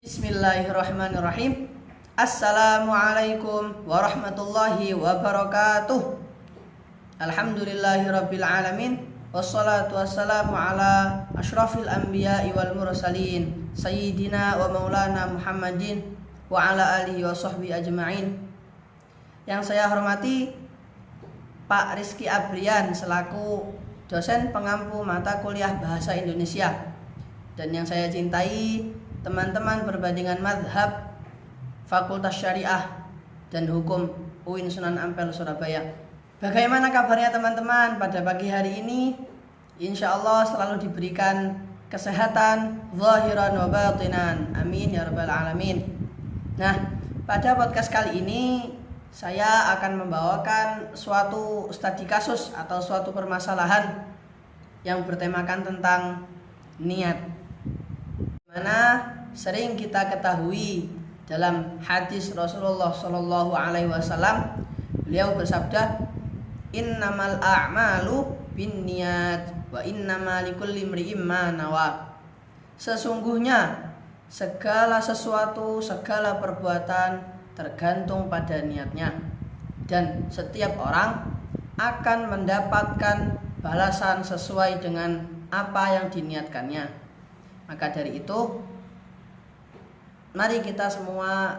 Bismillahirrahmanirrahim. Assalamualaikum warahmatullahi wabarakatuh. Alhamdulillahirabbil alamin. Wassalatu wassalamu ala asyrafil anbiya'i wal mursalin sayyidina wa maulana Muhammadin wa ala alihi wa sahbihi ajma'in. Yang saya hormati Pak Rizky Abrian selaku dosen pengampu mata kuliah Bahasa Indonesia, dan yang saya cintai teman-teman perbandingan madhab Fakultas Syariah dan Hukum UIN Sunan Ampel Surabaya. Bagaimana kabarnya teman-teman pada pagi hari ini? Insya Allah selalu diberikan kesehatan zahiran wa batinan. Amin ya rabbal alamin. Nah, pada podcast kali ini saya akan membawakan suatu studi kasus atau suatu permasalahan yang bertemakan tentang niat. Mana sering kita ketahui dalam hadis Rasulullah Shallallahu Alaihi Wasallam, beliau bersabda, innamal a'malu binniyat wa innamal likulli imri'in ma nawa. Sesungguhnya segala sesuatu, segala perbuatan tergantung pada niatnya, dan setiap orang akan mendapatkan balasan sesuai dengan apa yang diniatkannya. Maka dari itu, mari kita semua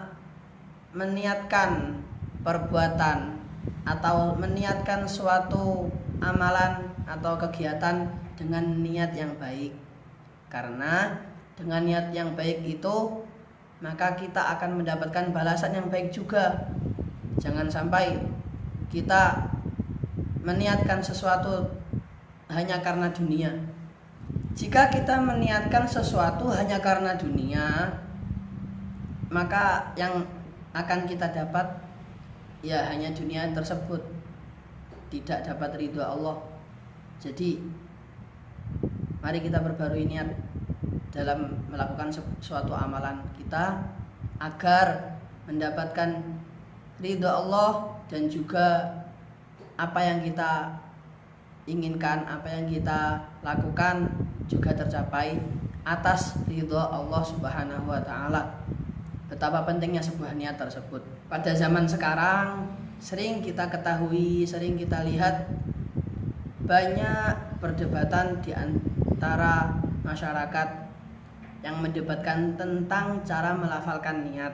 meniatkan perbuatan atau meniatkan suatu amalan atau kegiatan dengan niat yang baik. Karena dengan niat yang baik itu, maka kita akan mendapatkan balasan yang baik juga. Jangan sampai kita meniatkan sesuatu hanya karena dunia. Jika kita meniatkan sesuatu hanya karena dunia, maka yang akan kita dapat ya hanya dunia tersebut, tidak dapat ridho Allah. Jadi mari kita perbarui niat dalam melakukan suatu amalan kita agar mendapatkan ridho Allah, dan juga apa yang kita inginkan, apa yang kita lakukan juga tercapai atas ridho Allah Subhanahu wa taala. Betapa pentingnya sebuah niat tersebut. Pada zaman sekarang sering kita ketahui, sering kita lihat banyak perdebatan di antara masyarakat yang mendebatkan tentang cara melafalkan niat.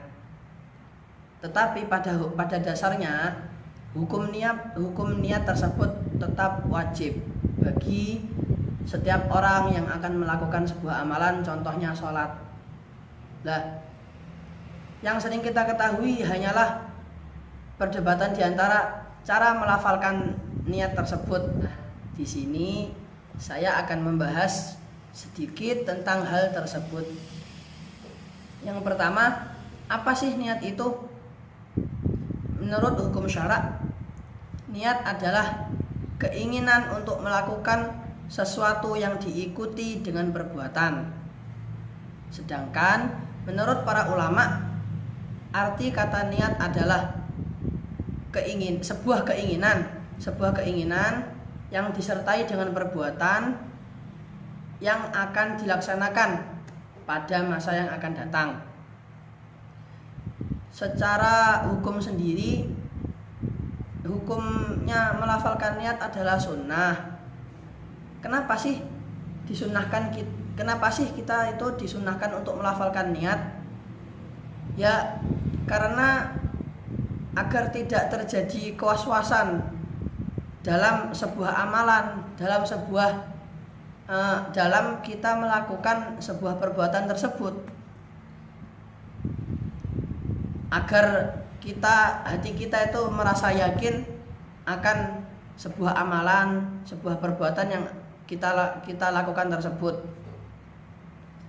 Tetapi pada dasarnya hukum niat tersebut tetap wajib bagi setiap orang yang akan melakukan sebuah amalan, contohnya sholat. Nah, yang sering kita ketahui hanyalah perdebatan di antara cara melafalkan niat tersebut. Nah, di sini saya akan membahas sedikit tentang hal tersebut. Yang pertama, apa sih niat itu? Menurut hukum syarak, niat adalah keinginan untuk melakukan sesuatu yang diikuti dengan perbuatan. Sedangkan menurut para ulama, arti kata niat adalah sebuah keinginan yang disertai dengan perbuatan yang akan dilaksanakan pada masa yang akan datang. Secara hukum sendiri, hukumnya melafalkan niat adalah sunnah. Kenapa sih kita itu disunahkan untuk melafalkan niat? Ya, karena agar tidak terjadi kewaswasan dalam sebuah amalan, dalam kita melakukan sebuah perbuatan tersebut, agar hati kita itu merasa yakin akan sebuah amalan, sebuah perbuatan yang kita lakukan tersebut.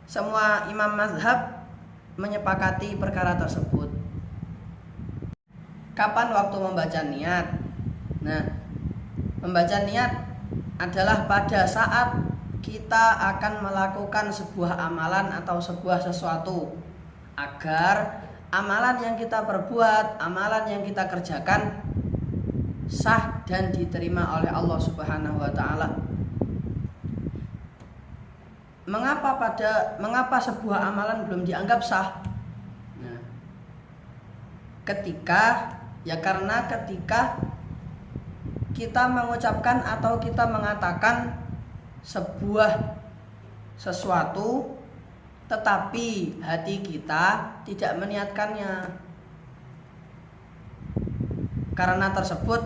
Semua imam mazhab menyepakati perkara tersebut. Kapan waktu membaca niat? Nah, membaca niat adalah pada saat kita akan melakukan sebuah amalan atau sebuah sesuatu, agar amalan yang kita perbuat, amalan yang kita kerjakan sah dan diterima oleh Allah Subhanahu wa taala. Mengapa sebuah amalan belum dianggap sah? Karena ketika kita mengucapkan atau kita mengatakan sesuatu tetapi hati kita tidak meniatkannya. Karena tersebut,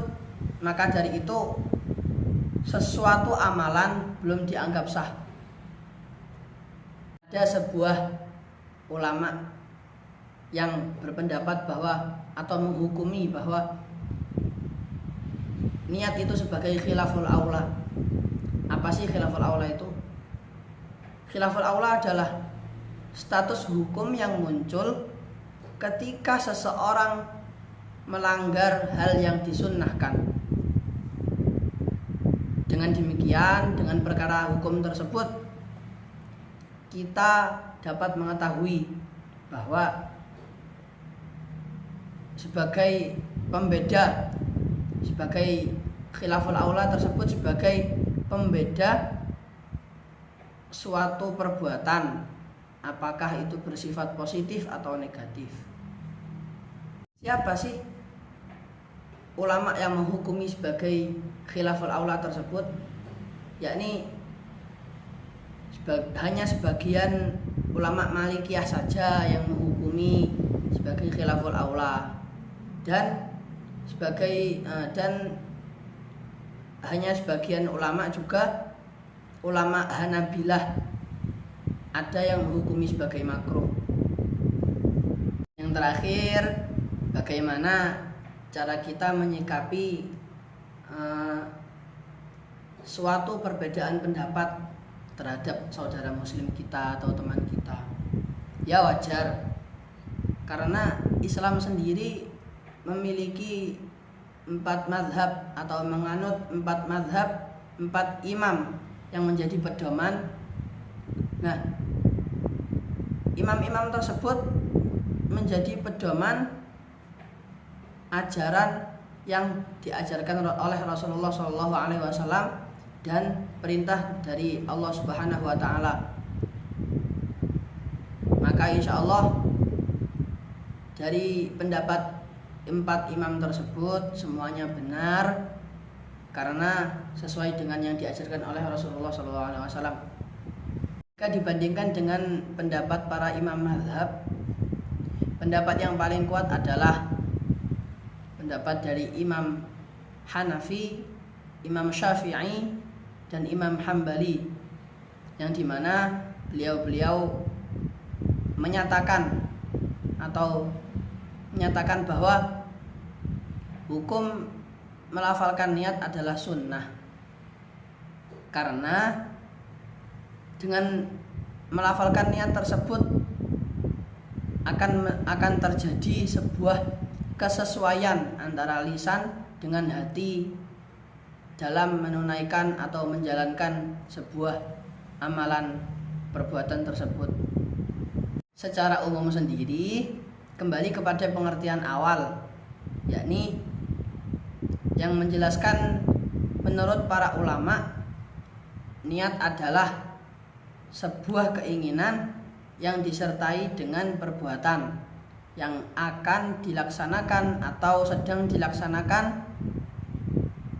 maka dari itu sesuatu amalan belum dianggap sah. Ada sebuah ulama yang berpendapat bahwa atau menghukumi bahwa niat itu sebagai khilaful aula. Apa sih khilaful aula itu? Khilaful aula adalah status hukum yang muncul ketika seseorang melanggar hal yang disunnahkan. Dengan demikian, dengan perkara hukum tersebut, kita dapat mengetahui bahwa sebagai pembeda, sebagai khilaful aula tersebut sebagai pembeda suatu perbuatan, apakah itu bersifat positif atau negatif. Siapa sih ulama yang menghukumi sebagai khilaful aula tersebut? Yakni hanya sebagian ulama Malikiyah saja yang menghukumi sebagai khilaful aula, dan hanya sebagian ulama juga ulama Hanabilah ada yang menghukumi sebagai makruh. Yang terakhir, bagaimana cara kita menyikapi suatu perbedaan pendapat terhadap saudara muslim kita atau teman kita? Ya wajar, karena Islam sendiri memiliki 4 mazhab atau menganut 4 mazhab, 4 imam yang menjadi pedoman. Nah, imam-imam tersebut menjadi pedoman ajaran yang diajarkan oleh Rasulullah SAW dan perintah dari Allah Subhanahu wa Ta'ala. Maka insya Allah dari pendapat 4 imam tersebut semuanya benar, karena sesuai dengan yang diajarkan oleh Rasulullah SAW. Jika dibandingkan dengan pendapat para imam mazhab, pendapat yang paling kuat adalah pendapat dari Imam Hanafi, Imam Syafi'i, dan Imam Hambali, yang dimana beliau-beliau menyatakan bahwa hukum melafalkan niat adalah sunnah, karena dengan melafalkan niat tersebut akan terjadi sebuah kesesuaian antara lisan dengan hati dalam menunaikan atau menjalankan sebuah amalan perbuatan tersebut. Secara umum sendiri, kembali kepada pengertian awal, yakni yang menjelaskan menurut para ulama, niat adalah sebuah keinginan yang disertai dengan perbuatan yang akan dilaksanakan atau sedang dilaksanakan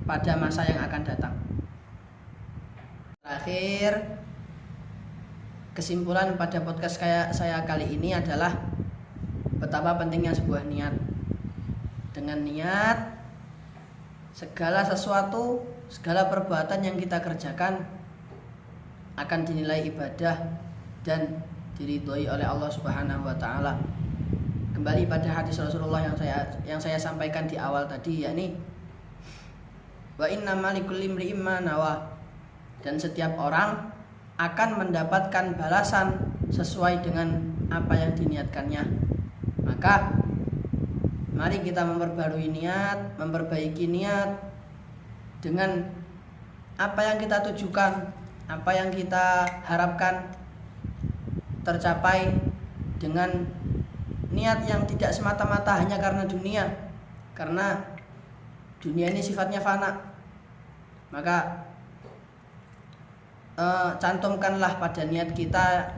pada masa yang akan datang. Terakhir, kesimpulan pada podcast saya kali ini adalah betapa pentingnya sebuah niat. Dengan niat, segala sesuatu, segala perbuatan yang kita kerjakan akan dinilai ibadah dan diridhoi oleh Allah Subhanahu wa Ta'ala. Kembali pada hadis Rasulullah yang saya sampaikan di awal tadi, yakni wa innamal likulli imri'in ma nawa, dan setiap orang akan mendapatkan balasan sesuai dengan apa yang diniatkannya. Maka mari kita memperbaiki niat dengan apa yang kita tujukan, apa yang kita harapkan tercapai, dengan niat yang tidak semata-mata hanya karena dunia, karena dunia ini sifatnya fana. Maka cantumkanlah pada niat kita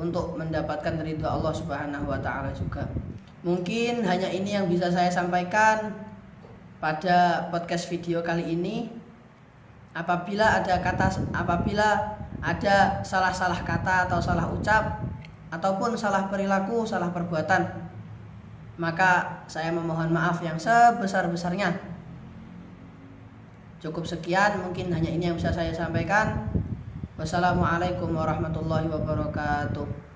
untuk mendapatkan ridha Allah Subhanahu wa Ta'ala juga. Mungkin hanya ini yang bisa saya sampaikan pada podcast video kali ini. Apabila ada salah-salah kata atau salah ucap ataupun salah perilaku, salah perbuatan, maka saya memohon maaf yang sebesar-besarnya. Cukup sekian, mungkin hanya ini yang bisa saya sampaikan. Wassalamualaikum warahmatullahi wabarakatuh.